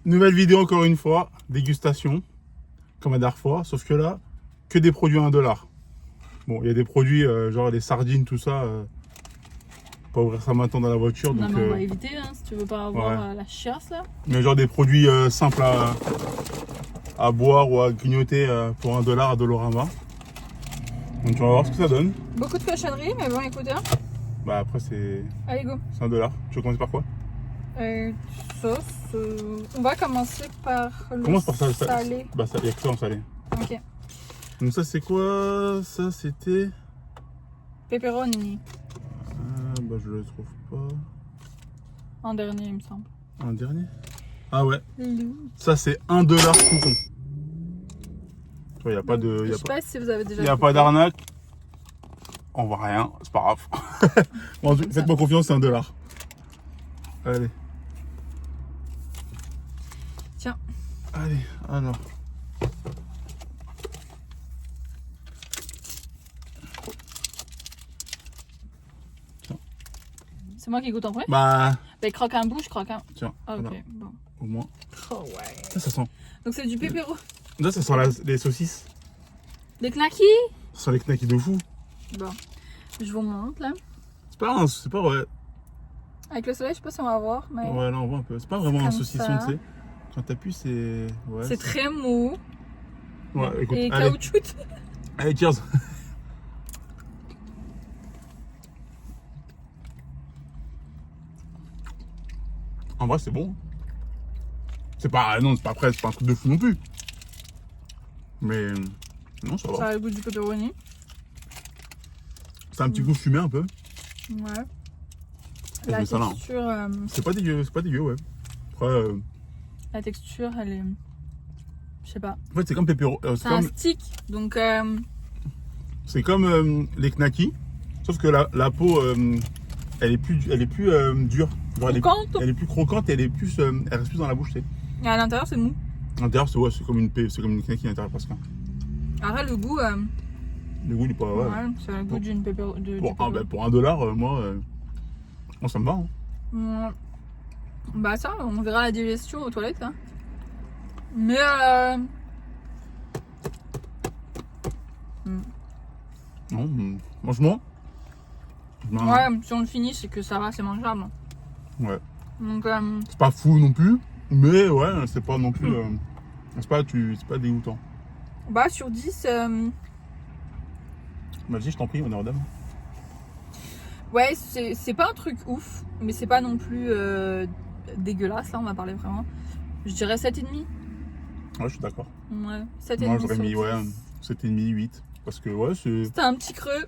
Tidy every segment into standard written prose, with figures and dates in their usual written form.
Nouvelle vidéo encore une fois, dégustation, comme la dernière fois, sauf que là, que des produits à 1 $. Bon, il y a des produits genre les sardines, tout ça, pas ouvrir ça maintenant dans la voiture. Non, Donc, mais on va éviter hein, si tu veux pas avoir ouais. la chiasse là. Mais genre des produits simples à boire ou à grignoter pour 1 $ à Dolorama. Donc on va voir ce que ça donne. Beaucoup de cochonneries, mais bon, écoute, hein. Bah après c'est Allez, go. 1 $. Tu veux commencer par quoi? Sauce. On va commencer par le Commence par ça, salé. Bah il y a que ça en salé. Ok. Donc ça c'est quoi? Ça c'était... Pepperoni. Bah je le trouve pas. En dernier, il me semble. Un dernier? Ah ouais. Lou. Ça c'est 1 $ tout rond. Tu vois, il n'y a pas de... Je sais pas si vous avez déjà. Il n'y a pas d'arnaque. On voit rien, c'est pas grave. Bon, faites-moi confiance, c'est 1 $. Allez. Tiens. Allez, alors. C'est moi qui goûte en premier? Bah, Ben, croque un bout, je croque un. tiens, Ah, ok, voilà, bon. au moins. Oh, ouais. Ça sent. Donc, c'est du pépéro. Là, ça sent les saucisses. Des knackis? Ça sent les knackis de fou. Bon. Je vous montre là. C'est pas vrai. Avec le soleil, je sais pas si on va voir, mais. Ouais, là, on voit un peu. C'est pas vraiment un comme saucisson, ça. tu sais. Quand t'appuies, c'est. Ouais, C'est très mou. Ouais, écoute, Et allez. caoutchouc. Allez, cheers. En vrai, c'est bon. C'est pas. Non, c'est pas après, c'est pas un truc de fou non plus. Mais. Non, ça Ça va. a le goût du pepperoni. C'est un petit goût fumé un peu. Ouais. Et La je mets ça là, hein. texture, C'est pas dégueu, ouais. Après, la texture, elle est. Je sais pas. en fait, c'est comme pépéro. C'est un stick, donc. C'est comme les knackis, sauf que la peau, elle est plus dure. Genre, Croquante. elle est plus croquante et elle reste plus dans la bouche, tu sais. Et à l'intérieur, c'est mou. À l'intérieur, c'est comme une knacky à l'intérieur presque. Après, le goût. Le goût, il est pas. Ouais. Ouais, c'est le goût d'une pepperoni. Pour 1 $, moi, ça me va. Hein. Ouais. Bah, ça, on verra la digestion aux toilettes. Hein. Mais. Non, franchement. Ouais, si on le finit, c'est que ça va, c'est mangeable. Ouais. Donc, C'est pas fou non plus, mais ouais, c'est pas non plus. C'est pas dégoûtant. bah, sur 10, Vas-y, je t'en prie, honneur aux dames. ouais, c'est pas un truc ouf, mais c'est pas non plus dégueulasse. Là, on va parler vraiment. Je dirais 7,5. Ouais, je suis d'accord. Ouais, 7,5. Moi, j'aurais mis sur 10. 7,5, 8. Parce que, ouais, c'est. T'as un petit creux,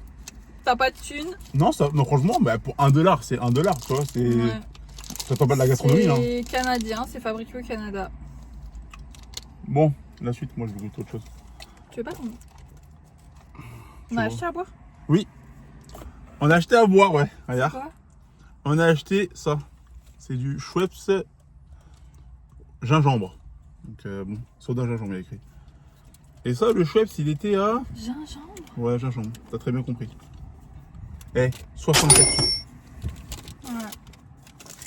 t'as pas de thune. Non, non, franchement, bah, pour 1 $, c'est 1 $, tu vois. C'est. Ouais. Ça tombe pas de la gastronomie, hein. C'est canadien, c'est fabriqué au Canada. Bon, la suite, moi, je veux goûter autre chose. Tu veux pas ton... On vois. a acheté à boire? Oui. On a acheté à boire, ouais. Regarde. Quoi? On a acheté ça. C'est du Schweppes gingembre. Donc, bon, soda gingembre, il y a écrit. Et ça, le Schweppes, il était à. Gingembre? Ouais, gingembre. T'as très bien compris. 64 sous. Ouais.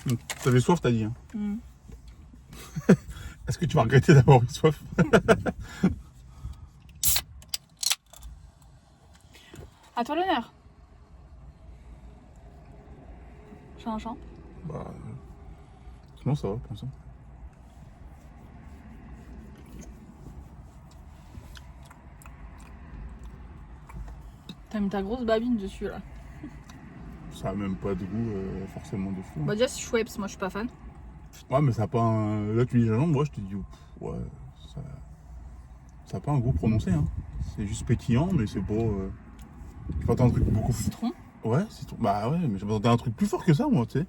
Donc, t'avais soif, t'as dit. Hein. Mm. Est-ce que tu vas regretter d'avoir eu soif? À toi l'honneur. Gingembre. Bah. Sinon, ça va pour l'instant. T'as mis ta grosse babine dessus là. Ça a même pas de goût forcément de fou. Hein. Bah déjà c'est Schweppes, moi je suis pas fan. Ouais, mais ça a pas un. Là, tu dis gingembre, moi je te dis, ouais, ça a pas un goût prononcé. Hein. C'est juste pétillant, mais c'est beau. Je m'attends un truc beaucoup. Citron? Ouais, citron. Bah ouais, mais je m'attendais à un truc plus fort que ça, moi, tu sais.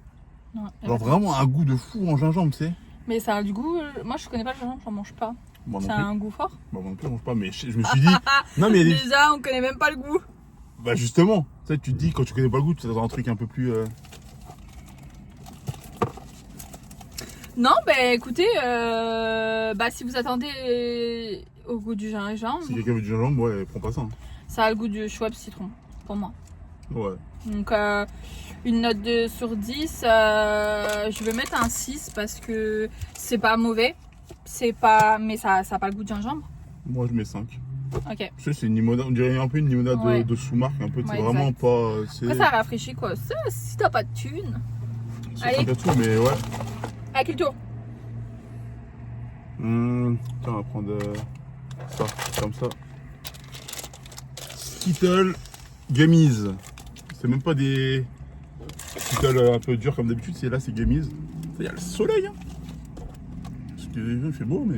Ouais. Genre vraiment un goût de fou en gingembre, tu sais. Mais ça a du goût. Moi je connais pas le gingembre, j'en mange pas. Moi non Ça a plus. un goût fort. Bah, moi non plus, je mange pas, mais je me suis dit. Non, mais il y a des- Déjà on connaît même pas le goût. Bah justement, tu sais, tu te dis, quand tu connais pas le goût, tu t'attends à un truc un peu plus. Non, bah écoutez, bah si vous attendez au goût du gingembre, Si quelqu'un veut du gingembre, ouais, prends pas ça. Hein. ça a le goût du Schweppes citron, pour moi. Ouais. Donc une note sur 10, je vais mettre un 6 parce que c'est pas mauvais. C'est pas. Mais ça a pas le goût de gingembre. Moi, je mets 5. Ok. Tu sais, c'est une limonade, on dirait un peu une limonade Ouais. de sous-marque, un peu, c'est Ouais, vraiment exact. pas. C'est Après, ça rafraîchit quoi. Ça, si t'as pas de thunes. c'est Allez. 5 à tout, mais ouais. À quel tour? Tiens, on va prendre ça, comme ça. Skittle Gummies. C'est même pas des Skittle un peu durs comme d'habitude, là c'est Gummies. Il y a le soleil, hein. Parce que il fait beau, mais.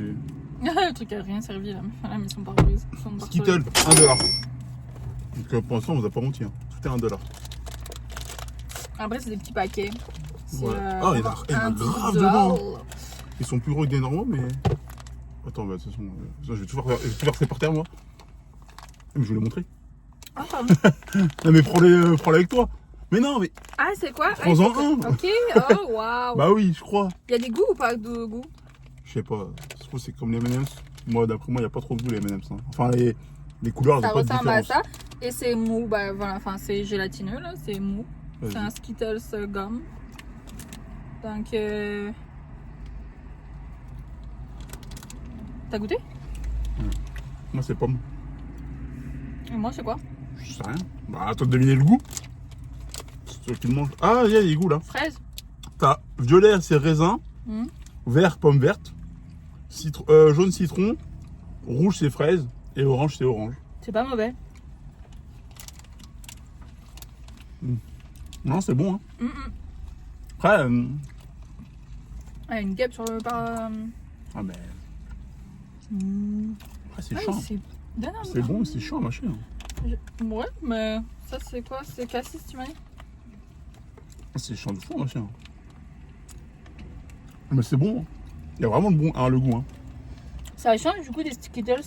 Le truc a rien servi là. Voilà, mais ils sont pare-brise. Skittle, 1$. Donc pour l'instant, on vous a pas menti, hein. Tout est 1$. Après, c'est des petits paquets. C'est Ouais. Ah, il y en a grave dedans. Ils sont plus gros que des normaux, mais. Attends, bah, de toute façon, je vais tout faire par terre, moi. Mais je vais les montrer. Ah, pardon. Non, mais prends-les avec toi. Mais non, mais. Ah, c'est quoi? Prends-en un. Ok, oh waouh. Bah oui, je crois. Il y a des goûts ou pas de goût? Je sais pas. Je trouve que c'est comme les M&M's. Moi, d'après moi, il n'y a pas trop de goût les M&M's. Hein. Enfin, les couleurs, elles Ça ont pas de ressemble à différence. ça. Et c'est mou. Bah voilà, enfin, c'est gélatineux là. C'est mou. Vas-y. C'est un Skittles gomme. Donc. T'as goûté? Moi, c'est pomme. Et moi, c'est quoi? Je sais rien. Bah, à toi de deviner le goût. C'est toi qui le manges. Ah, il y a des goûts là. Fraise. T'as violet, c'est raisin. Hmm. Vert, pomme verte. Jaune, citron. Rouge, c'est fraise. Et orange, c'est orange. C'est pas mauvais. Non, c'est bon. Hein. Mm, mm. Après, Ah, une guêpe sur le par. ah, mais. Après, c'est Ah, chiant. c'est. Non, non, C'est non. bon, c'est chiant, machin. Ouais, mais ça c'est quoi? C'est cassis, tu m'as dit? C'est chiant de fou, machin. Mais c'est bon. Hein. Il y a vraiment le goût. Hein. Ça change du coup des Skittles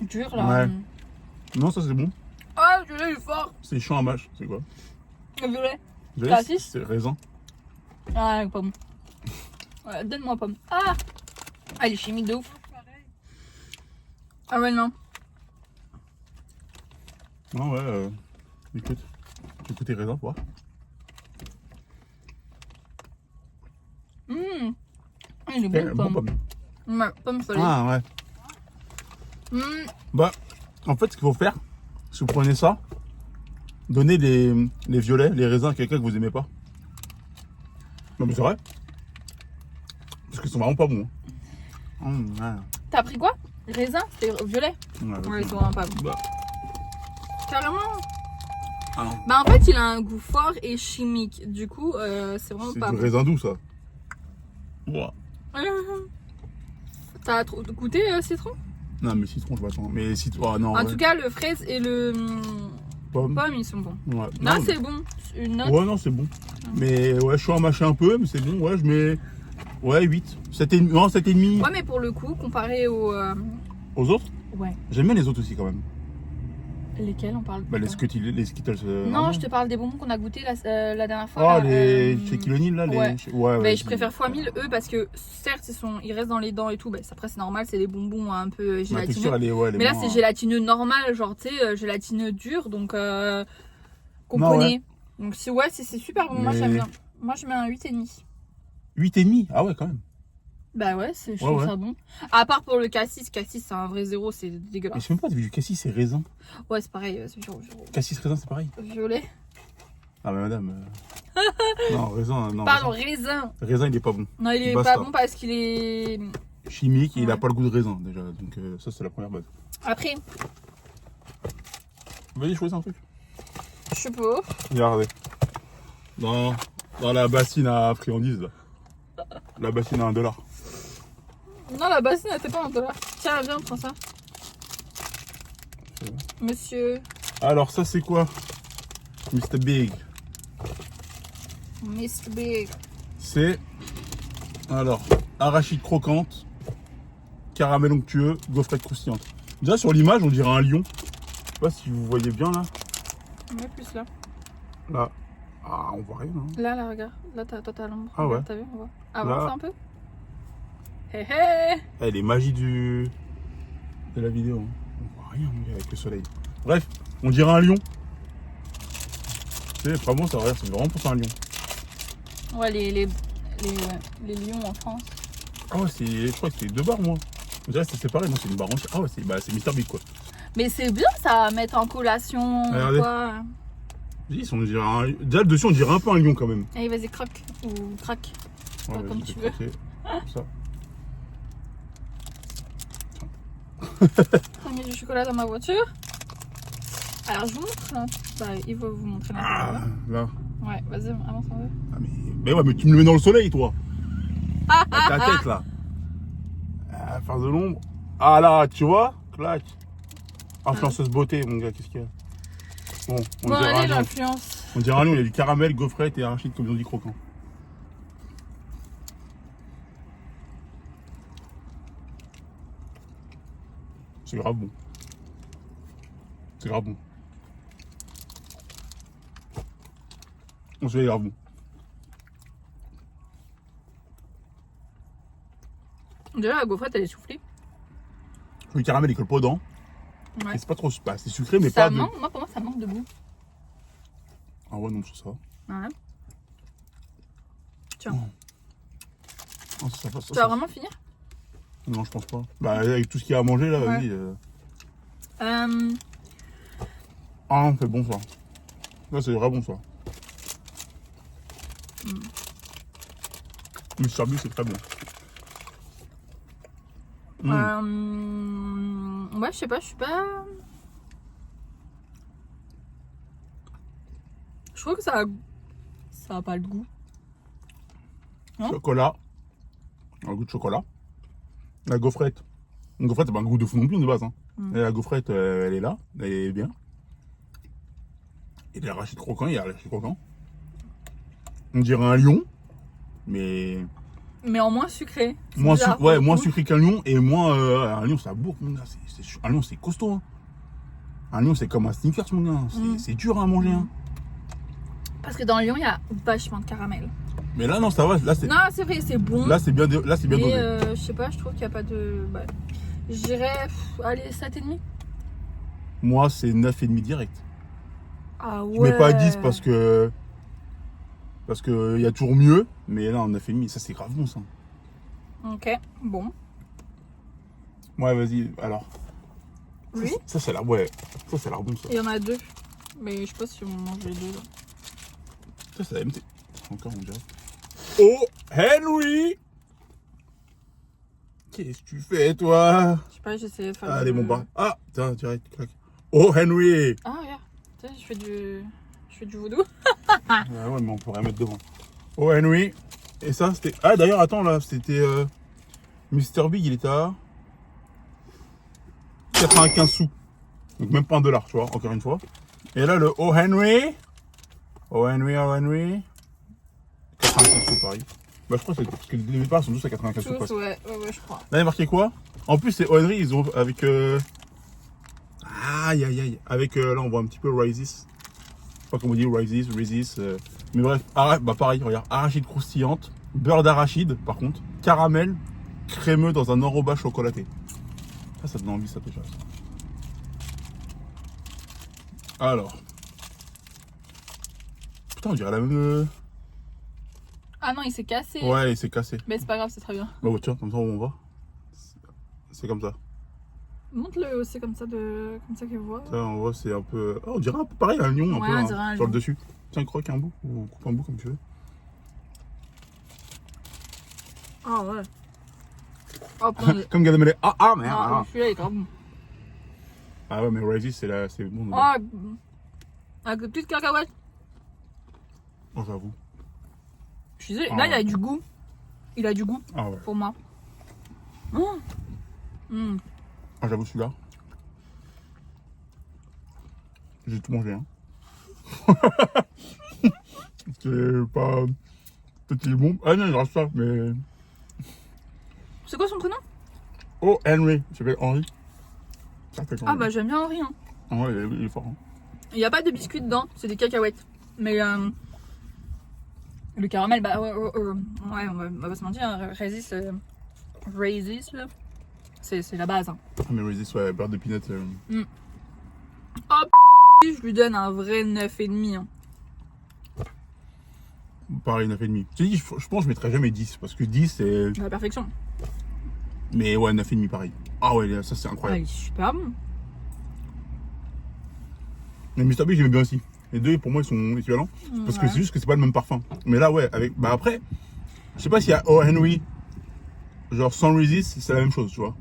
durs là. Ouais. Non, ça c'est bon. Ah, je l'ai eu fort! C'est chiant à mâche. C'est quoi? Le violet. Violet, Cassis? c'est raisin. Ah, pomme. Ouais, donne-moi pomme. Ah! Ah, il est chimique de ouf. Ah ouais, non. Non, ouais. Écoute. Écoute tes raisins, pour voir. Il est bon, Bon pomme. pomme. Ouais, pomme solide. Ah, ouais. Bah, en fait, ce qu'il faut faire, si vous prenez ça, donnez les violets, les raisins à quelqu'un que vous aimez pas. Non, mais c'est vrai. Parce qu'ils sont vraiment pas bons. Ouais. T'as pris quoi? Raisin? C'était violet? Ouais, ils sont vraiment pas bons. Bah, Carrément. ah non. Bah en fait, il a un goût fort et chimique. Du coup, c'est vraiment C'est pas du bon. raisin doux, ça. Ouah. T'as goûté citron? Non, mais citron, je m'attends. Mais citron, oh, non. En ouais. tout cas, le fraise et le Pomme. pomme, ils sont bons. Ouais. Là, Non, c'est bon. Une note. ouais, non, c'est bon. Mais ouais, je suis en mâcher un peu, mais c'est bon. Ouais, je mets. Ouais, 8. 7,5. Non, 7,5. Ouais, mais pour le coup, comparé aux. Aux autres? Ouais. J'aime bien les autres aussi, quand même. Lesquels on parle? Bah, les Skittles. Non, vraiment. je te parle des bonbons qu'on a goûté la dernière fois. Ah, là, les Shaquille O'Neal, là. ouais. Ouais, Mais ouais, je préfère fois 1000 eux parce que certes ils restent dans les dents et tout. Bah, après c'est normal, c'est des bonbons un peu La gélatineux. texture, elle est, ouais, elle est Mais là moins- c'est gélatineux normal, genre tu sais, gélatineux dur, donc qu'on Non, connaît. Donc ouais, c'est super bon, moi Mais- j'aime bien. Moi je mets un 8,5. 8,5. Ah ouais, quand même. Bah ouais, je Ouais, trouve ouais. ça bon. À part pour le cassis c'est un vrai zéro, c'est Mais dégueulasse. je sais même pas, du cassis, c'est raisin. Ouais, c'est pareil, c'est Cassis, raisin, c'est pareil. violet. Ah, mais madame. Non, raisin, non. Pardon, raisin. Raisin, il est pas bon. Non, il est Basta. pas bon parce qu'il est. Chimique, et il a Ouais. pas le goût de raisin, déjà. Donc, ça, c'est la première base. Après, Vas-y, choisis un truc. je sais pas. Regardez. Dans la bassine à friandises, là. La bassine à $1. Non, la bassine, elle était pas $1. Tiens, viens, prends ça. C'est bon. Monsieur. Alors, ça, c'est quoi? Mr. Big. Mr. Big. C'est. Alors, arachide croquante, caramel onctueux, gaufrette croustillante. Déjà, sur l'image, on dirait un lion. Je sais pas si vous voyez bien, là. Ouais, plus là. Là. Ah, on voit rien, hein. Là, regarde. Là, toi, t'as l'ombre. Ah ouais. Regarde, t'as vu, on voit. Avance Là. un peu. Hé hé. Eh, les magies de la vidéo. Hein. On voit rien, mon gars, avec le soleil. Bref, on dirait un lion. Tu sais, vraiment, ça regarde, c'est vraiment pour ça un lion. Ouais, les lions en France. Ah ouais, je crois que c'est 2 barres, moi. On dirait que c'est séparé, non, c'est une barre entière. Ah ouais, c'est Mr Big, quoi. Mais c'est bien ça à mettre en collation. Regardez. Quoi. Déjà, le dessus, on dirait un peu un lion, quand même. Allez, vas-y, croque. Ou craque. Ouais, Comme vas-y, tu je veux. vais craquer. Comme ça. J'ai mis du chocolat dans ma voiture. Alors, je vous montre là. Bah, il va vous montrer la Ah, là. Ouais, vas-y, avance un peu. Ah, mais ouais, mais tu me le mets dans le soleil, toi. Avec ta tête, là. À faire de l'ombre. Ah, là, tu vois? Clac. Influenceuse beauté, mon gars, qu'est-ce qu'il y a? Bon, Bon, dirait un allez, lion. l'influence. On dirait un lion, il y a du caramel, gaufrette et arachide, comme ils ont dit, croquant. C'est grave bon. C'est grave bon. On se fait grave bon. Déjà, la gaufrette, elle est soufflée. Le caramel, il colle pas aux dents. Ouais. Et c'est pas trop. Bah, c'est sucré, mais Ça pas. manque, moi, pour moi, ça manque de goût. Ah ouais, non, c'est ça. Ouais. Tiens. Ah, ça, Tu vas vraiment finir? Non, je pense pas. Bah, avec tout ce qu'il y a à manger, là, Ouais. vas-y. Ah, c'est bon, ça. Là, c'est vrai bon, ça. Le charbi, c'est très bon. Ouais, je sais pas, je suis pas. Je trouve que ça a pas le goût. Non. Chocolat. Un goût de chocolat. La gaufrette. Une gaufrette, c'est pas un goût de fou non plus de base. Hein. Et la gaufrette, elle est là. Elle est bien. Et l'arachide croquant, il y a l'arachide croquant. On dirait un lion. Mais. Mais en moins sucré. C'est Moins, bizarre, ouais, pour le moins coup. sucré qu'un lion. Et moins. Un lion, ça bourre, mon gars. Un lion, c'est costaud. Hein. Un lion, c'est comme un Snickers, mon gars. C'est dur à manger. Hein. Parce que dans le lion, il y a vachement de caramel. Mais là, non, ça va. Là, c'est. Non, c'est vrai, c'est bon. Là, c'est bien, là, c'est bien Mais dosé. je sais pas, je trouve qu'il n'y a pas de. Bah, je dirais, allez, 7,5. Moi, c'est 9,5 direct. Ah ouais. Je mets pas 10 parce que. Parce qu'il y a toujours mieux. Mais là, 9,5, ça, c'est grave bon, ça. Ok, bon. Ouais, vas-y, alors. Oui. Ça, ça a l'air, ouais. Ça a l'air bon, ça. Il y en a 2. Mais je sais pas si on mange les 2 là. Ça, c'est la MT. Encore, on dirait. Oh, Henry! Qu'est-ce que tu fais, toi? Je sais pas, j'essaie de faire. Allez, mon bas. Ah, tiens, direct, clac. Oh, Henry! Ah, regarde. Tu sais, je fais du vaudou. Ah ouais, mais on pourrait mettre devant. Oh, Henry. Et ça, c'était. Ah, d'ailleurs, attends, là, c'était. Mr. Big, il était à 95 sous. Donc même pas $1, tu vois, encore une fois. Et là, le Oh Henry. Oh Henry, oh Henry. 95 sous, pareil. Bah, je crois que c'est parce que les départs sont tous à 95 sous. Tous, Presque. ouais, je crois. Là, il y a marqué quoi? En plus, c'est Oh Henry, ils ont avec. Aïe, aïe, aïe. Avec, là, on voit un petit peu Rises. Je sais pas comment on dit, Rises. Mais bref, bah pareil, regarde. Arachide croustillante. Beurre d'arachide, par contre. Caramel. Crémeux dans un enrobage chocolaté. Ça donne envie, ça déjà. Alors. Putain, on dirait la même. Ah non, il s'est cassé. Ouais, il s'est cassé. Mais c'est pas grave, c'est très bien. Bah, tiens, comme ça, on va. C'est comme ça. Montre-le aussi comme ça qu'il voit. Ça, on voit, c'est un peu. Oh, on dirait un peu pareil, un lion, un Ouais, peu. on dirait un sur le lion. dessus. Tiens, croque un bout, ou coupe un bout comme tu veux. Ah ouais. Oh, putain. Comme Gad Elmaleh. Ah, merde. Non, celui-là, il est grave bon. Ah ouais, mais Rises, c'est bon. Oh, avec des petites cacahuètes. Oh, j'avoue. Je suis désolée. Ah Là, ouais. il a du goût. Il a du goût Ah ouais. pour moi. Oh. Ah, j'avoue, celui-là. J'ai tout mangé, hein. C'est pas. Peut-être qu'il est bon. Ah non, il reste ça, mais. C'est quoi son prénom? Oh, Henry. Il s'appelle Henry. Ça fait Ah bah j'aime bien Henri. Hein. Ah ouais, il est fort. Hein. Il n'y a pas de biscuits dedans, c'est des cacahuètes. Mais le caramel, bah ouais, on va pas se mentir, hein, Raisis, là, c'est la base. Hein. Ah, mais Rises, ouais, beurre de peanut. Oh, je lui donne un vrai 9,5. Hein. Pareil, 9,5. Je te dis, je pense que je mettrais jamais 10. Parce que 10, c'est. La perfection. Mais ouais, 9,5 pareil. Ah ouais, ça c'est Ah, incroyable. il est super bon. Mais Mr. Big, j'aimais bien aussi. Les deux, pour moi, ils sont équivalents. Parce que Ouais. c'est juste que c'est pas le même parfum. Mais là, ouais, avec. Bah après, je sais pas s'il y a O. Henry, genre sans resist, c'est la même chose, tu vois.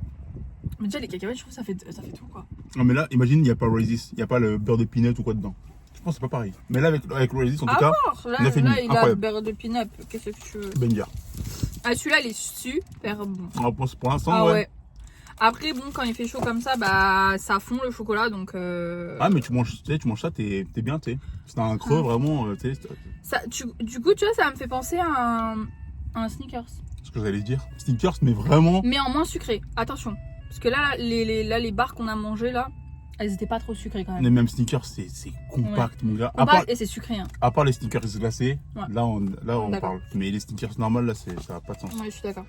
Mais déjà, les cacahuètes, je trouve que ça fait tout, quoi. Non, mais là, imagine, il n'y a pas resist, il n'y a pas le beurre de peanut ou quoi dedans. Je pense que c'est pas pareil. Mais là, avec le resist, en tout cas, Alors, là, 9,5, là, il a le incroyable. beurre de peanut. Qu'est-ce que tu veux? Banger. Ah, celui-là, il est super bon. Alors, pour l'instant, Ah ouais. ouais. Après, bon, quand il fait chaud comme ça, bah, ça fond le chocolat, donc... Ah, mais tu manges ça, t'es bien, tu sais. C'est un creux, vraiment, tu sais. Ça, du coup, tu vois, ça me fait penser à un Snickers. C'est ce que j'allais dire. Snickers, mais vraiment. Mais en moins sucré, attention. Parce que là, les barres qu'on a mangées, là, elles étaient pas trop sucrées quand Les même. mêmes Snickers, c'est compact, mon gars. Et c'est sucré, hein. À part les Snickers glacés, Ouais. là, on D'accord. parle. Mais les Snickers normales, là, ça n'a pas de sens. Ouais, je suis d'accord.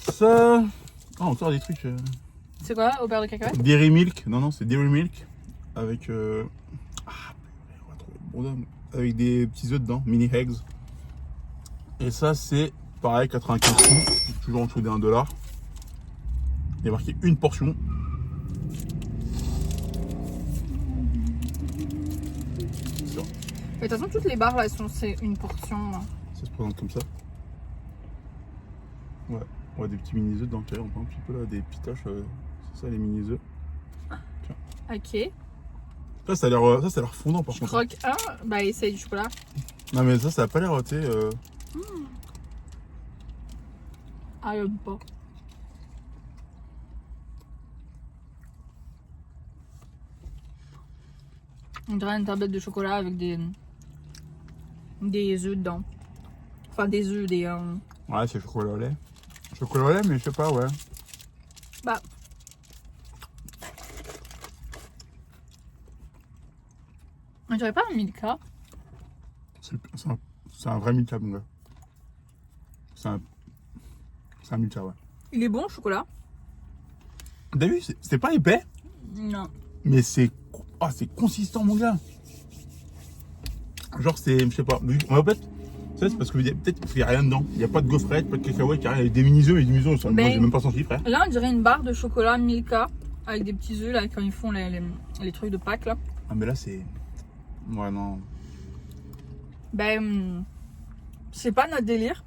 Ça. Ah, encore des trucs. C'est quoi, au beurre de cacahuète? Dairy Milk. Non, c'est Dairy Milk. Avec. Ah, on va trouver le bon nom. Avec des petits œufs dedans, mini eggs. Et ça, c'est pareil, 95 sous. Toujours en dessous des 1 $. Il y a marqué une portion. Ça, Mais de toute façon, toutes les barres, là, c'est une portion. Là. ça se présente comme ça. Ouais, on voit des petits mini œufs dedans. On voit un petit peu là, des pitaches. C'est ça, les mini œufs. Ok. Ça a l'air fondant par Tu contre. croques un, bah, essaye du chocolat. Non, mais ça a pas l'air, tu sais. Ah, il y a pas. On dirait une tablette de chocolat avec des œufs dedans. Enfin, des œufs, des... Ouais, c'est chocolat au lait. Chocolat au lait, mais je sais pas, ouais. Bah... On dirait pas un Milka. C'est un vrai Milka, mon gars. C'est un Milka, ouais. Il est bon, le chocolat. T'as vu, c'est pas épais, Non. mais c'est consistant, mon gars. Genre, je sais pas. En fait, ça, c'est parce que peut-être qu'il n'y a rien dedans. Il n'y a pas de gaufrette, pas de cacahuètes, il y a rien. Il y a des mini-œufs, et les mini-œufs, moi, j'ai même pas senti, frère. Là, on dirait une barre de chocolat Milka avec des petits œufs, là, quand ils font les trucs de Pâques, là. Ah, mais là, c'est. Ouais, non. Ben, c'est pas notre délire.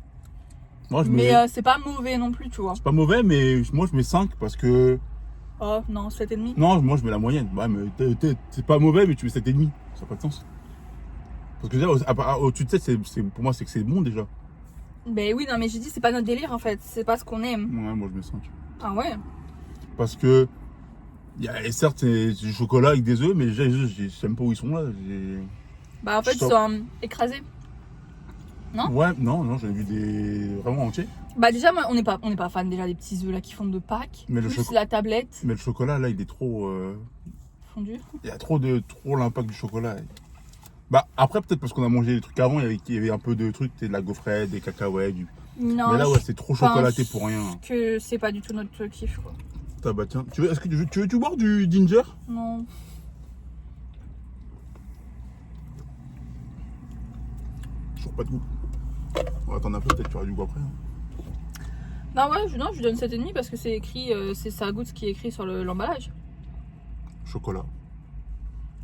Moi, Mais c'est pas mauvais non plus, tu vois. C'est pas mauvais, mais moi, je mets 5 parce que. Oh non, 7,5. Non, moi, je mets la moyenne. Ouais, mais c'est pas mauvais, mais tu mets 7,5. Ça n'a pas de sens. Parce que déjà, au-dessus de 7, pour moi, c'est que c'est bon déjà. Ben oui, non, mais j'ai dit, c'est pas notre délire en fait. C'est pas ce qu'on aime. Ouais, moi, je mets 5. Ah ouais? Parce que. Certes, c'est du chocolat avec des œufs, mais déjà, les œufs, je sais même pas où ils sont là. Bah en fait, ils Stop. sont écrasés. Non? Ouais, non, j'en ai vu des vraiment entiers. Bah déjà, moi, on n'est pas fan déjà des petits œufs là qui font de Pâques. Mais le Plus chocolat- la tablette Mais le chocolat, là, il est trop. fondue. Il y a trop l'impact du chocolat. Bah, après, peut-être parce qu'on a mangé des trucs avant, il y avait un peu de trucs, de la gaufrette, des cacahuètes. Non, Mais là, je ouais, c'est trop pense chocolaté pour rien. que c'est pas du tout notre kiff quoi. Ah bah tiens, est-ce que tu veux boire du ginger? Non. Toujours pas de goût. On va attendre un peu, peut-être tu auras du goût après. Hein. Non, ouais, je lui donne 7,5 parce que c'est écrit, c'est ça goûte ce qui est écrit sur l'emballage. Chocolat.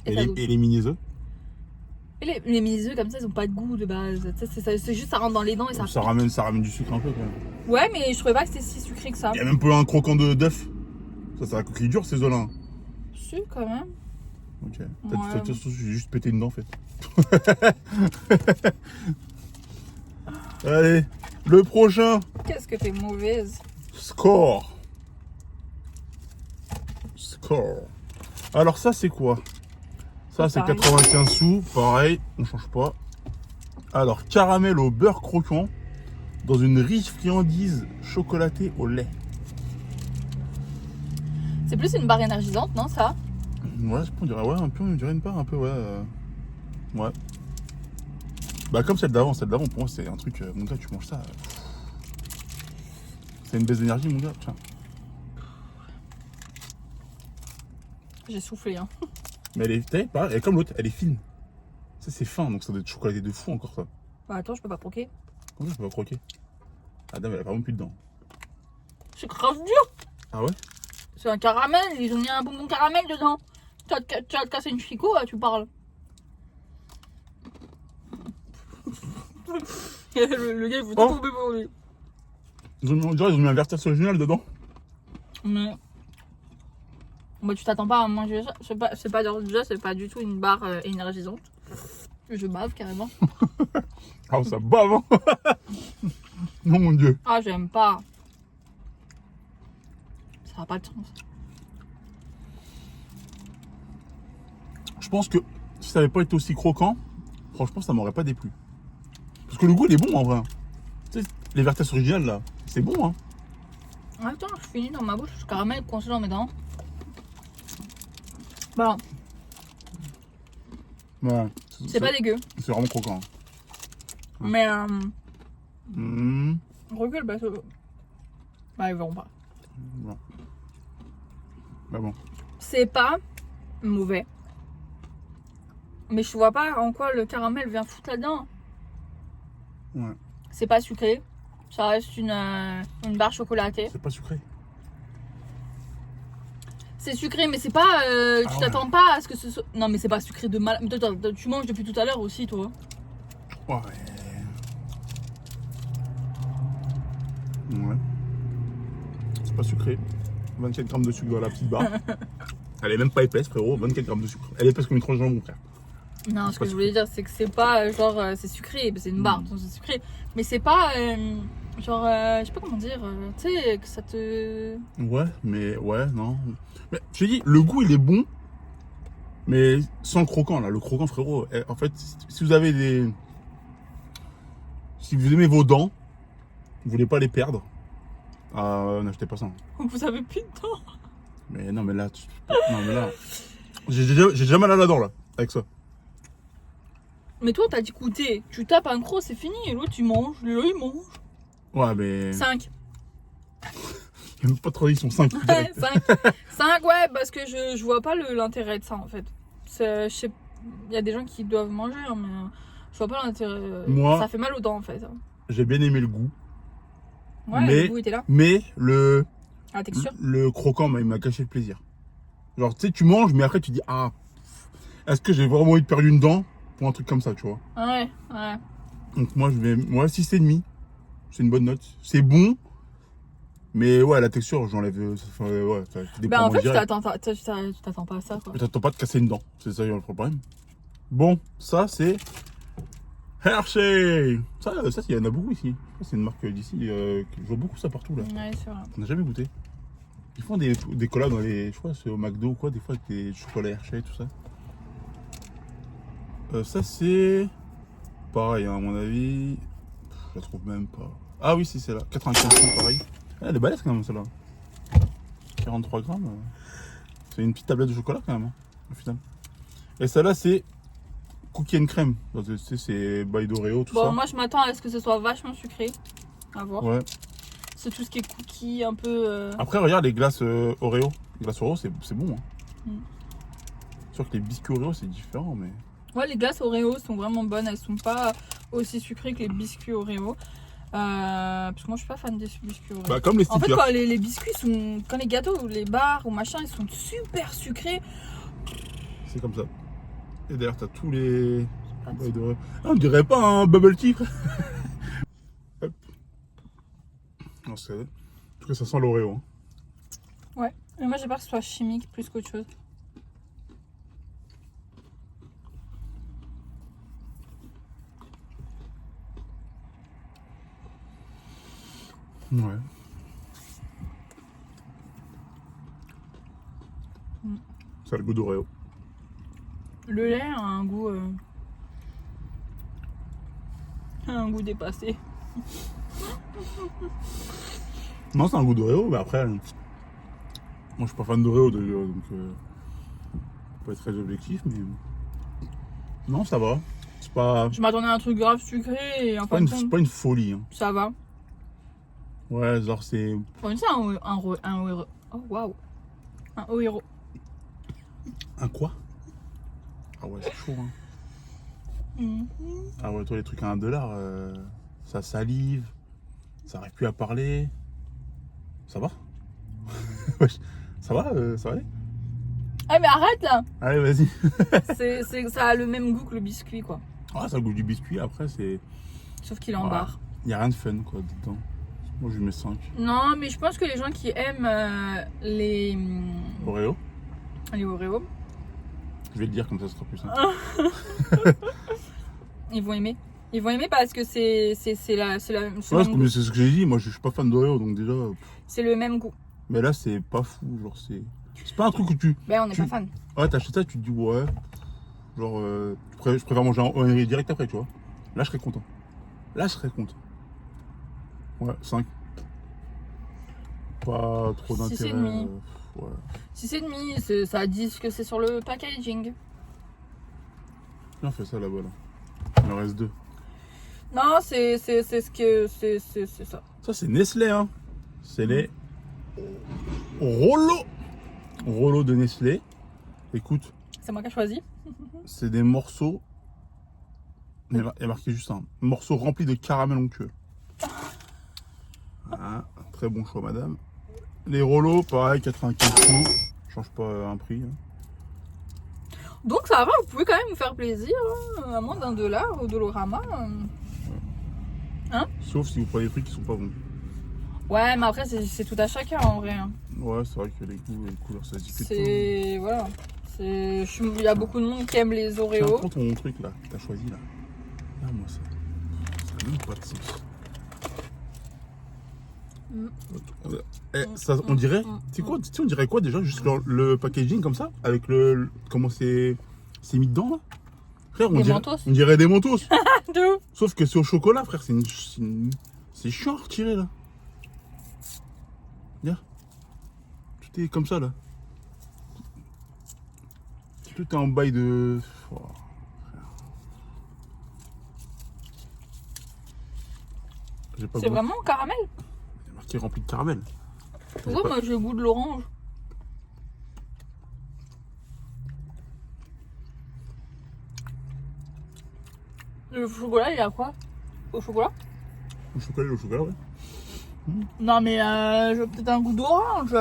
Et Et, ça les, goûte. et les mini-œufs? Et les mini-œufs comme ça, ils ont pas de goût de base. Tu sais, c'est juste ça rentre dans les dents et ça. Ça ramène du sucre un peu quand même. Ouais, mais je trouvais pas que c'était si sucré que ça. Il y a même pas un croquant d'œuf. Ça, c'est la coquille dure, ces œufs-là. Si, quand même. Ok. Ouais. Peut-être j'ai juste pété une dent en fait. Allez, le prochain. Qu'est-ce que t'es mauvaise. Score. Alors ça c'est quoi? Ça c'est Pareil. 95 sous, pareil, on change pas. Alors caramel au beurre croquant dans une riche friandise chocolatée au lait. C'est plus une barre énergisante, non, ça? Ouais, on dirait ouais, un peu, on dirait une part un peu ouais. Ouais. Bah comme celle d'avant pour moi c'est un truc, mon gars tu manges ça. C'est une baisse d'énergie mon gars, tiens. J'ai soufflé, hein. Mais elle est comme l'autre, elle est fine. sais, c'est fin, donc ça doit être chocolaté de fou encore ça. Bah attends, je peux pas croquer. Comment je peux pas croquer? Ah dame, elle a vraiment plus dedans. C'est grave dur. Ah ouais? C'est un caramel, ils ont mis un bonbon caramel dedans. Tu vas te casser une chicot, là, tu parles. le gars, il faut tout couper pour lui. Ils ont mis un vertus original dedans. Mais. Bah, tu t'attends pas à manger ça. Déjà, c'est pas du tout une barre énergisante. Je bave carrément. Ah, ça bave, hein. Non, mon Dieu. Ah, j'aime pas. Ça n'a pas de sens. Je pense que si ça n'avait pas été aussi croquant, franchement, ça m'aurait pas déplu. Parce que le goût, il est bon en vrai. Tu sais, les vertus originales là, c'est bon, hein. Attends, je finis dans ma bouche. Ce caramel coincé dans mes dents. Voilà. Ouais. C'est pas dégueu. C'est vraiment croquant. Mais Mmh. recule parce que. Bah, ils verront pas. Ouais. Bah bon. C'est pas mauvais. Mais je vois pas en quoi le caramel vient foutre là-dedans. Ouais. C'est pas sucré. Ça reste une barre chocolatée. C'est pas sucré. C'est sucré, mais c'est pas. Tu ouais. t'attends pas à ce que ce soit. Non, mais c'est pas sucré de mal. Mais toi, tu manges depuis tout à l'heure aussi, toi. Ouais. Ouais. C'est pas sucré. 24 grammes de sucre dans la petite barre. Elle est même pas épaisse, frérot. 24 grammes de sucre. Elle est épaisse comme une tranche de jambon, frère. Non, C'est ce pas que je voulais dire, c'est que c'est pas genre. C'est sucré, c'est une barre, donc c'est sucré. Mais c'est pas. Genre. Je sais pas comment dire. Tu sais, que ça te. Ouais, mais ouais, non. Mais je te dis, le goût il est bon, mais sans le croquant là. Le croquant, frérot. En fait, si vous avez des. Si vous aimez vos dents, vous voulez pas les perdre, n'achetez pas ça. Vous avez plus de dents. Mais non, mais là, non, mais là. J'ai déjà mal à la dent là, avec ça. Mais toi, t'as dit goûter. Tu tapes un croc, c'est fini. Et l'autre, tu manges. L'autre, il mange. Ouais, mais. 5. Il n'y a même pas de tradition, 5. Ouais, 5. 5, ouais, parce que je vois pas l'intérêt de ça en fait. Je sais, il y a des gens qui doivent manger, hein, mais je vois pas l'intérêt. Moi, ça fait mal aux dents en fait. J'ai bien aimé le goût. Ouais, mais, le goût était là. Mais La texture. le croquant, il m'a caché le plaisir. Genre, tu sais, tu manges, mais après tu dis, ah, est-ce que j'ai vraiment envie de perdre une dent pour un truc comme ça, tu vois. Ouais, ouais. Donc moi, je vais. Moi, 6,5. C'est une bonne note. C'est bon. Mais ouais, la texture, j'enlève. Ouais, ça dépend. Ben en fait, tu direct. t'attends pas à ça quoi. Mais t'attends pas de casser une dent. C'est ça le problème. Bon, ça, c'est. Hershey. Ça, il y en a beaucoup ici. C'est une marque d'ici. Je vois beaucoup ça partout là. Ouais, c'est vrai. On n'a jamais goûté. Ils font des collabs dans les. Je crois c'est au McDo ou quoi, des fois avec des chocolats Hershey et tout ça. Ça c'est. Pareil, hein, à mon avis. Je la trouve même pas. Ah oui, c'est celle-là. 95 cents, pareil. Elle est balèze quand même celle-là. 43 grammes. C'est une petite tablette de chocolat quand même, hein, au final. Et celle-là c'est. Cookie and crème. C'est by d'Oreo, tout ça. Bon, moi je m'attends à ce que ce soit vachement sucré. À voir. Ouais. C'est tout ce qui est cookie, un peu. Après, regarde les glaces Oreo. Les glaces Oreo, c'est bon. Hein. Mm. C'est sûr que les biscuits Oreo, c'est différent, mais. Ouais, les glaces Oreo sont vraiment bonnes. Elles sont pas aussi sucrées que les biscuits Oreo. Parce que moi je suis pas fan des biscuits Oreo. Bah, comme les En fait, stickers. quand les biscuits sont. Quand les gâteaux ou les bars ou machin, ils sont super sucrés. C'est comme ça. Et d'ailleurs, t'as tous les. Ah, on dirait pas un bubble tea. Hop. Non, en tout cas, ça sent l'Oreo. Hein. Ouais, mais moi j'ai peur que ce soit chimique plus qu'autre chose. Ouais. Ça a le goût d'Oreo. Le lait a un goût. Un goût dépassé. Non, c'est un goût d'Oreo, mais après. Moi, je suis pas fan d'Oreo, donc. Pas être très objectif, mais. Non, ça va. C'est pas. Je m'attendais à un truc grave sucré et en fin de C'est compte, pas une folie. Hein. ça va. Ouais, genre, c'est. Bon, c'est un Oreo. Oh waouh! Un Oreo. Un quoi? Ah ouais, c'est chaud, hein. Ah ouais, toi, les trucs à 1$, ça salive, ça arrive plus à parler. Ça va? Wesh, ça va ça va aller? Ah, mais arrête là! Allez, vas-y. Ça a le même goût que le biscuit, quoi. Ah, ça goûte du biscuit, après, c'est... Sauf qu'il est en Voilà. barre. Il n'y a rien de fun, quoi, dedans. Moi, je lui mets 5. Non, mais je pense que les gens qui aiment les Oreo. Oreos, Je vais le dire, comme ça, ce sera plus simple. ils vont aimer. Ils vont aimer parce que c'est Ouais, c'est ce que j'ai dit. Moi, je suis pas fan d'Oreo, donc déjà... c'est le même goût. Mais là, c'est pas fou, genre, c'est... C'est pas un truc où tu... Ben, on n'est pas fan. Ouais, t'achètes ça, tu te dis, ouais... Genre, je préfère manger un Oreo direct après, tu vois. Là, je serais content. Ouais, 5. Pas trop d'intérêt. 6,5. Ouais. 6,5, ça dit ce que c'est sur le packaging. Viens, on fait ça là-bas, là. Il en reste 2. Non, c'est ce que c'est ça. Ça, c'est Nestlé, hein. C'est les Rollo de Nestlé. Écoute, C'est moi qui ai choisi. c'est des morceaux. Il y a marqué juste un morceau rempli de caramel onctueux. Ah, très bon choix, madame. Les Rollo, pareil, 95 sous. Change pas un prix. Hein. Donc ça va, vous pouvez quand même vous faire plaisir, hein, à moins d'1$ au Dolorama. Sauf si vous prenez des trucs qui sont pas bons. Ouais, mais après c'est tout à chacun en vrai. Hein. Ouais, c'est vrai que les goûts et les couleurs, ça se discute. C'est voilà. Il y a beaucoup de monde qui aime les Tiens, Oreos. prends ton truc là, que t'as choisi là. Ah, moi ça. Ça n'a même pas de sens. Ça, on dirait, c'est quoi, tu sais, on dirait quoi déjà, juste le packaging comme ça, avec comment c'est mis dedans là. Frère, Des Mentos. on dirait des Mentos. De ouf. Sauf que c'est au chocolat, frère, c'est chiant à retirer là. Regarde, tout est comme ça là. Tout est en bail de. Oh, j'ai pas C'est goût. vraiment caramel. Il y a marqué rempli de caramel. Pourquoi moi j'ai le goût de l'orange? Le chocolat il a quoi? Au chocolat? Le chocolat, ouais. Non mais j'ai peut-être un goût d'orange.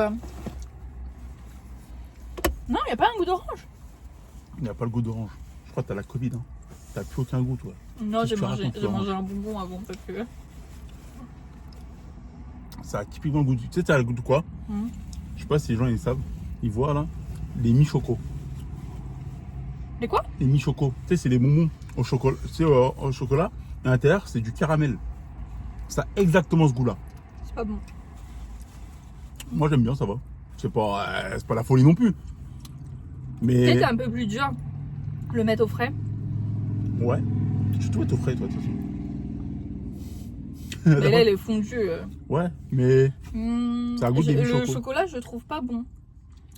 Non, il n'y a pas un goût d'orange. Il n'y a pas le goût d'orange. Je crois que t'as la Covid. Hein. T'as plus aucun goût, toi. Non, Qu'est-ce j'ai que tu racontes, mangé Laurent un bonbon avant parce que. Ça a typiquement le goût du. Tu sais, t'as le goût de quoi? Mhm. Je sais pas si les gens ils savent. Ils voient là. Les mi-choco. Les quoi? Les mi-choco. Tu sais, c'est les bonbons au chocolat. Tu sais, au chocolat. Et à l'intérieur, c'est du caramel. Ça a exactement ce goût-là. C'est pas bon. Moi, j'aime bien, ça va. C'est pas la folie non plus. Mais. Peut-être un peu plus dur. Le mettre au frais. Ouais. Tu dois être au frais, toi, de toute façon. Mais là, elle est fondue. Ouais, mais. Ça a goût des Le mi-choco. chocolat, je trouve pas bon.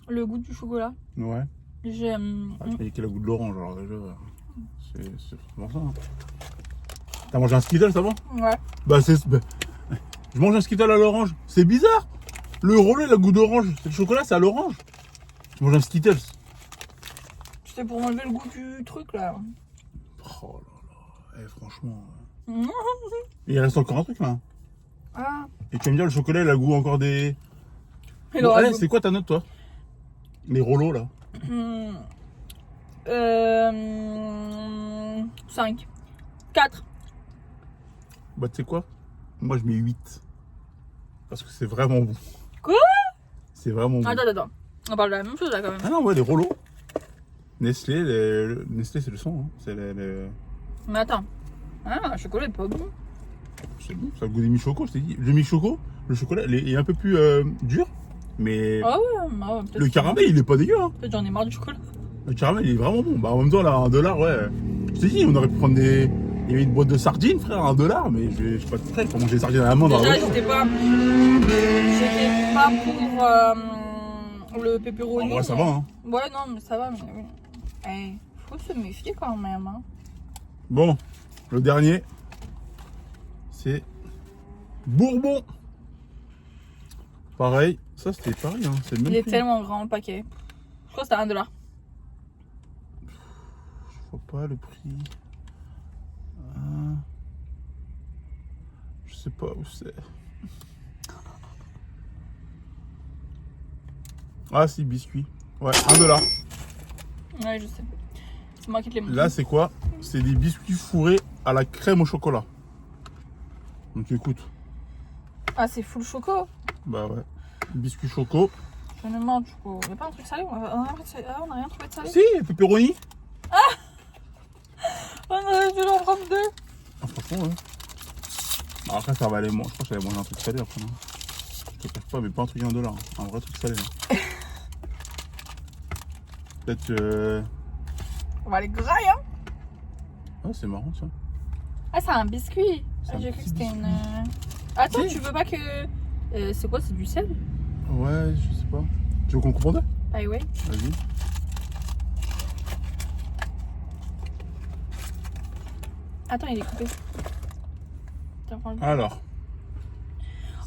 Le goût du chocolat. Ouais. J'aime. Ah, je croyais qu'il a le goût de l'orange, alors déjà. C'est vraiment ça. Hein. T'as mangé un Skittle avant? Ouais. Bah, je mange un Skittle à l'orange. C'est bizarre. Le Rollo, il a le goût d'orange. Le chocolat, c'est à l'orange. Je mange un Skittles. C'était pour enlever le goût du truc là. Oh là là. Franchement. Mhm. Il reste encore un truc là. Ah. Et tu vas me dire, le chocolat, il a le goût encore des. Il Bon, aura allez, le goût. c'est quoi ta note, toi? Les Rollo, là. 5. 4. Bah, tu sais quoi? Moi, je mets 8. Parce que c'est vraiment bon. Quoi? C'est vraiment bon. Attends. On parle de la même chose là quand même. Ah non, ouais, les Rollo. Nestlé, Nestlé, c'est le son. Hein. C'est Mais attends. Ah, le chocolat est pas bon. C'est bon, ça a le goût des mi-choco, je t'ai dit. Le mi-choco, le chocolat, il est un peu plus dur. Mais Ah ouais, peut-être. le caramel, il est pas dégueu. Hein. Peut-être j'en ai marre du chocolat. Le caramel, il est vraiment bon. Bah, en même temps, là, 1$, ouais. Je t'ai dit, on aurait pu prendre des. Il y avait une boîte de sardines, frère, à 1$, mais je suis pas prêt pour manger des sardines à la main dans la Déjà, voiture. j'étais pas pour le pepperoni. En vrai, ça va, hein. Ouais, non, mais ça va. Mais oui. Eh, faut se méfier quand même. Hein. Bon, le dernier, c'est Bourbon. Pareil, ça c'était pareil, hein. C'est le même Il est prix. tellement grand le paquet. Je crois que c'était $1. Je vois pas le prix. sais pas où c'est. Ah si, biscuit. Ouais, $1. Ouais, je sais. C'est moi qui te l'ai montré. Là, c'est quoi? C'est des biscuits fourrés à la crème au chocolat. Donc écoute. Ah, c'est full choco. Bah ouais. Biscuits choco. Je me demande, choco. Y'a pas un truc salé? On a rien trouvé de salé? Si, pepperoni. On aurait dû en prendre 2. Ah, franchement, ouais. Alors après, ça va aller. Moi, je pense que j'allais manger un truc salé après. Non, je te cache pas, mais pas un truc à $1. Hein. Un vrai truc salé. Hein. Peut-être. On va les grailler, hein. Ouais, c'est marrant ça. Ah, c'est un biscuit. C'est Ah, un j'ai cru que petit c'était biscuit. une. Attends, Si. tu veux pas que. C'est quoi? C'est du sel? Ouais, je sais pas. Tu veux qu'on coupe en deux? Ah, ouais. Vas-y. Attends, il est coupé. Tiens, prends-le. Alors.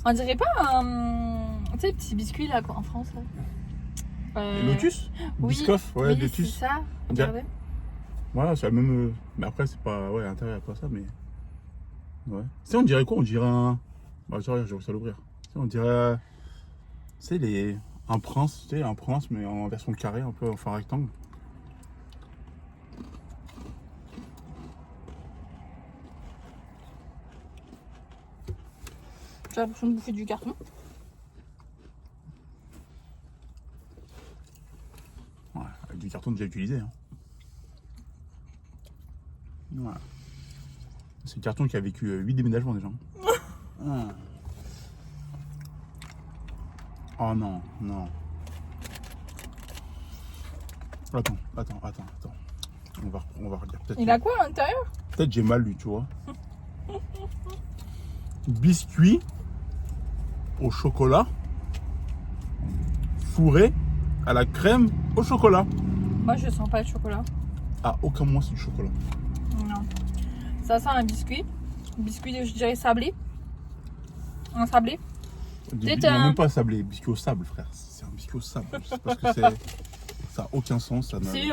On dirait pas un. Tu sais, les petits biscuits là, quoi, en France là. Lotus? Oui, Biscoff? Ouais, oui, Lotus. c'est ça. On dirait- Regardez. Voilà, c'est la même. Mais après, c'est pas. Ouais, à l'intérieur, il n'y a pas ça, mais. Ouais. Tu sais, on dirait quoi? On dirait un. Bah, tiens, regarde, j'ai réussi à l'ouvrir. Tu sais, on dirait. Tu sais, les. Un prince, tu sais, un prince, mais en version carrée, un peu, enfin rectangle. J'ai l'impression de bouffer du carton. Ouais, avec du carton déjà utilisé. Hein. Voilà. C'est le carton qui a vécu 8 déménagements déjà. Ah. Oh non, non. Attends. On va relire. Peut-être Il a quoi à l'intérieur? peut-être j'ai mal lu, tu vois. Biscuit au chocolat fourré à la crème au chocolat. Moi, je sens pas le chocolat. À aucun moment c'est du chocolat. Non. Ça sent un biscuit. Biscuit, je dirais sablé. Un sablé. Il Peut-être n'y a un- même pas sablé, biscuit au sable, frère. C'est un biscuit au sable. Je sais pas ce que c'est. Ça n'a aucun sens. Ça n'a- Si,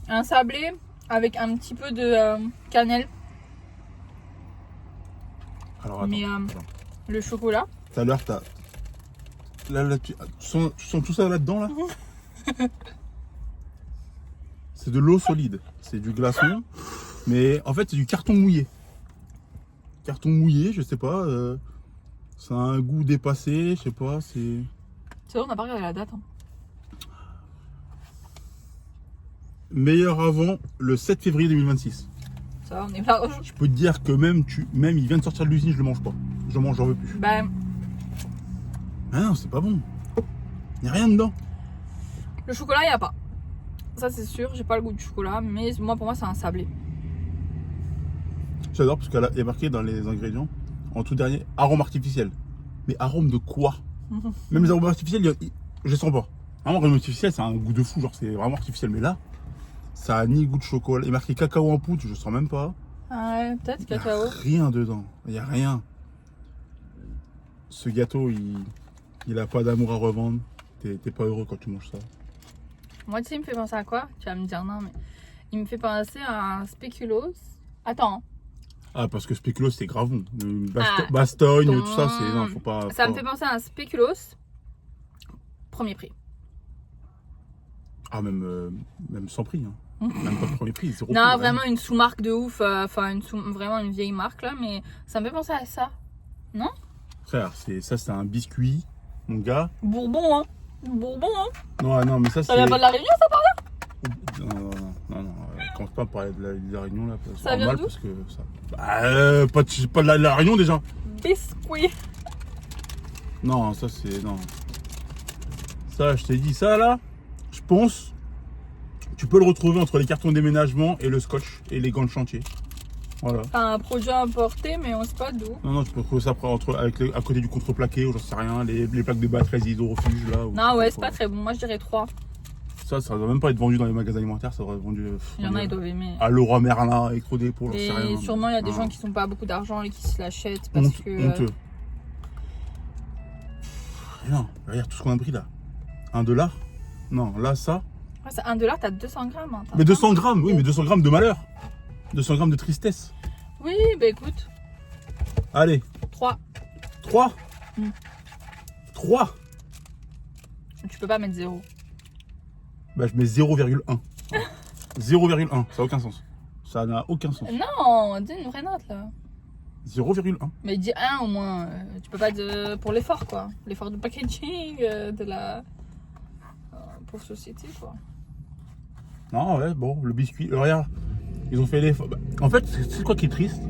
un sablé avec un petit peu de cannelle. Alors attends. Mais, attends. Le chocolat. Tout à l'heure, t'as. Là, tu sens tout ça là-dedans, là? C'est de l'eau solide. C'est du glaçon. Mais en fait, c'est du carton mouillé. Carton mouillé, je sais pas. Ça a un goût dépassé, je sais pas. C'est. C'est vrai, on n'a pas regardé la date. Hein. Meilleur avant le 7 février 2026. Ça va, on est là. Je peux te dire que même il vient de sortir de l'usine, je le mange pas. J'en veux plus. Bah, Ah non, c'est pas bon. Il n'y a rien dedans. le chocolat, il n'y a pas. Ça, c'est sûr. J'ai pas le goût du chocolat. Mais moi, pour moi, c'est un sablé. J'adore parce qu'il y a marqué dans les ingrédients, en tout dernier, arôme artificiel. Mais arôme de quoi? Même les arômes artificiels, je les sens pas. Vraiment, arôme artificiel, c'est un goût de fou, genre c'est vraiment artificiel. Mais là, ça a ni goût de chocolat. Il est marqué cacao en poudre, je sens même pas. Ah ouais, peut-être Il y a cacao. rien dedans. Il n'y a rien. Ce gâteau, il a pas d'amour à revendre. T'es pas heureux quand tu manges ça. Moi, tu sais, il me fait penser à quoi? Tu vas me dire non, mais il me fait penser à un spéculoos. Attends, Ah, parce que spéculoos, c'est gravon. Ah, Bastogne, ton- tout ça, c'est. Non, faut pas. ça faut me pas- fait penser à un spéculoos. Premier prix. Ah, même sans prix. Hein. Même pas de premier prix. 0 Non, prix, vraiment une sous-marque de ouf. Enfin, vraiment une vieille marque là, mais ça me fait penser à ça. Frère, c'est un biscuit, mon gars. Bourbon, hein. Bourbon, hein. Non, mais ça, Ça c'est. vient pas de la Réunion, ça? Non. Commence pas à parler de la Réunion, là. Ça vient d'où? Parce que ça. Bah, pas de la Réunion, déjà. Biscuit. Non, ça, c'est. Non. Ça, je t'ai dit, ça, là, je pense. Tu peux le retrouver entre les cartons de déménagement et le scotch et les gants de chantier. Voilà. Un produit importé, mais on sait pas d'où. Non, tu peux trouver ça après, à côté du contreplaqué ou j'en sais rien, les plaques de batterie hydrorefuge là. Non, ouais, c'est pas très bon. Moi, je dirais 3. Ça doit même pas être vendu dans les magasins alimentaires, ça devrait être vendu. Il y en a, ils doivent aimer. À Leroy Merlin, Écrodé pour j'en sais rien. Et sûrement, il y a des Non. gens qui sont pas beaucoup d'argent et qui se l'achètent parce que. Honteux. Et non, regarde tout ce qu'on a pris là. $1? Non, là, ça. Ouais, c'est $1, t'as 200 grammes. Hein, Mais 200 grammes, oui, mais 200 grammes de malheur. 200 grammes de tristesse. Oui, bah écoute. Allez, 3. 3. Mm. 3. Tu peux pas mettre 0. Bah, je mets 0,1. 0,1, ça n'a aucun sens. Ça n'a aucun sens. Non, dis une vraie note là. 0,1. Mais dis 1 au moins. Tu peux pas pour l'effort quoi. L'effort de packaging, de la pauvre société quoi. Non, ouais, bon, le biscuit. Regarde, ils ont fait l'effort. Bah, en fait, c'est quoi qui est triste?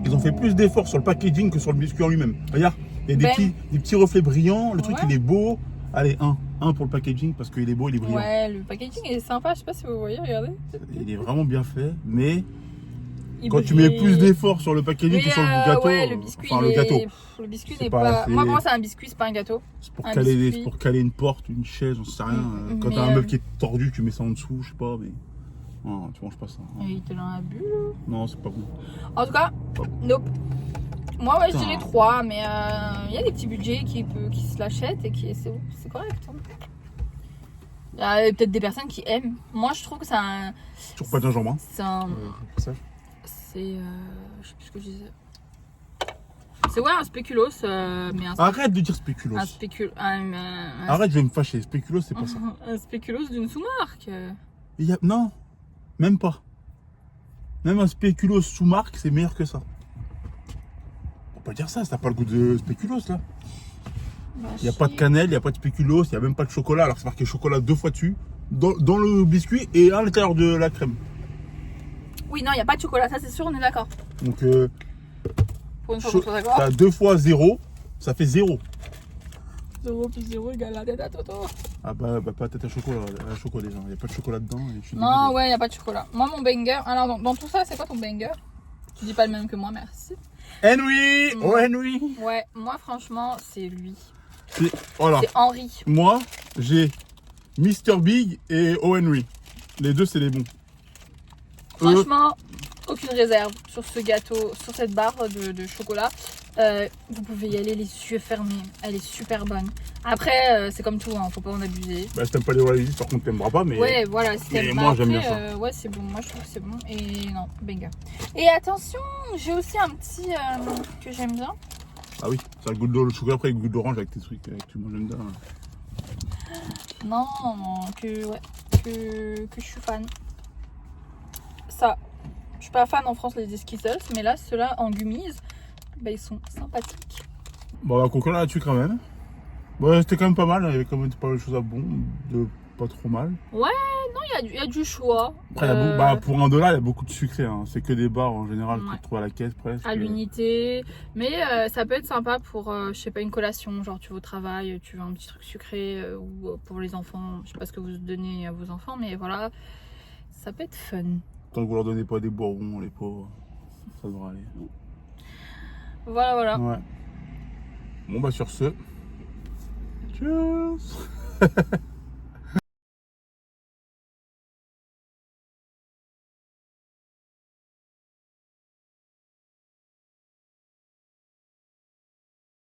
Ils ont fait plus d'efforts sur le packaging que sur le biscuit en lui-même. Regarde, il y a des petits reflets brillants. Le truc, Ouais. il est beau. Allez, 1. 1 pour le packaging parce qu'il est beau, il est brillant. Ouais, le packaging est sympa. Je sais pas si vous voyez, regardez. Il est vraiment bien fait, mais Il quand tu brille. mets plus d'efforts sur le packaging que sur le gâteau, Ouais, le biscuit, enfin le gâteau, le biscuit c'est n'est pas pas. assez- Moi, pour moi, c'est un biscuit, c'est pas un gâteau. c'est pour un caler, biscuit. pour caler une porte, une chaise, on sait rien. Quand mais, t'as un meuble qui est tordu, tu mets ça en dessous, je sais pas, mais non, tu manges pas ça. Et il te l'a bu. Non, c'est pas bon. En tout cas, nope. Moi, ouais, je Putain. dirais 3, mais il y a des petits budgets qui se l'achètent et c'est correct. Hein. Il y a peut-être des personnes qui aiment. Moi, je trouve que c'est un. Toujours pas de gingembre, hein. C'est un. Ça. C'est. Je sais plus ce que je disais. C'est ouais, un spéculoos, mais Arrête de dire spéculoos. un spécul. Arrête, je vais me fâcher. Spéculoos, c'est pas ça. Un spéculoos d'une sous-marque. Non, même pas. Même un spéculoos sous marque, c'est meilleur que ça. Faut pas dire ça, ça n'a pas le goût de spéculoos là. Il n'y a pas de cannelle, il n'y a pas de spéculoos, il n'y a même pas de chocolat. Alors c'est marqué chocolat 2 fois dessus, dans le biscuit et à l'intérieur de la crème. Oui, non, il n'y a pas de chocolat, ça c'est sûr, on est d'accord. Donc Pour une fois qu'on soit d'accord. t'as 2 fois 0, ça fait 0. 0 plus 0 égale la tête à Toto. Ah bah pas tête à chocolat déjà, il n'y a pas de chocolat dedans. Et je suis Non, dégoûté. ouais, il n'y a pas de chocolat. Moi, mon banger. Alors, dans tout ça, c'est quoi ton banger? Tu dis pas le même que moi, merci. Henry, oh Henry. Ouais, moi, franchement, c'est lui. Voilà, C'est Henri. moi j'ai Mr Big et O Henry. Les deux c'est les bons. Franchement, aucune réserve sur ce gâteau, sur cette barre de chocolat. Vous pouvez y aller les yeux fermés. Elle est super bonne. Après, c'est comme tout, hein, faut pas en abuser. Bah si t'aimes pas les Wallis, par contre t'aimeras pas, mais Ouais, voilà, si mais t'aimes moi, pas, j'aime après, bien ça. ouais, c'est bon. Moi, je trouve que c'est bon. Et non, banger. Et attention, j'ai aussi un petit que j'aime bien. Ah oui, ça a le goût de le chocolat après, le goût d'orange avec tes trucs, avec tu manges dedans. Non, que je suis fan. Ça, je suis pas fan en France les Skittles, mais là, ceux-là en gummies, bah, ils sont sympathiques. Bon, la coca là-dessus quand même. Ouais, c'était quand même pas mal, il y avait quand même pas mal de choses à bon, de pas trop mal. Non, il y a du choix. Après, il y a bah, pour $1, il y a beaucoup de sucré, hein. C'est que des barres en général que Ouais. tu trouves à la caisse presque. À l'unité, mais ça peut être sympa pour, je sais pas, une collation, genre tu vas au travail, tu veux un petit truc sucré, ou pour les enfants, je sais pas ce que vous donnez à vos enfants, mais voilà, ça peut être fun. Tant que vous leur donnez pas des bourrons, les pauvres, ça devrait aller. Voilà. Ouais. Bon bah sur ce. Tchuss.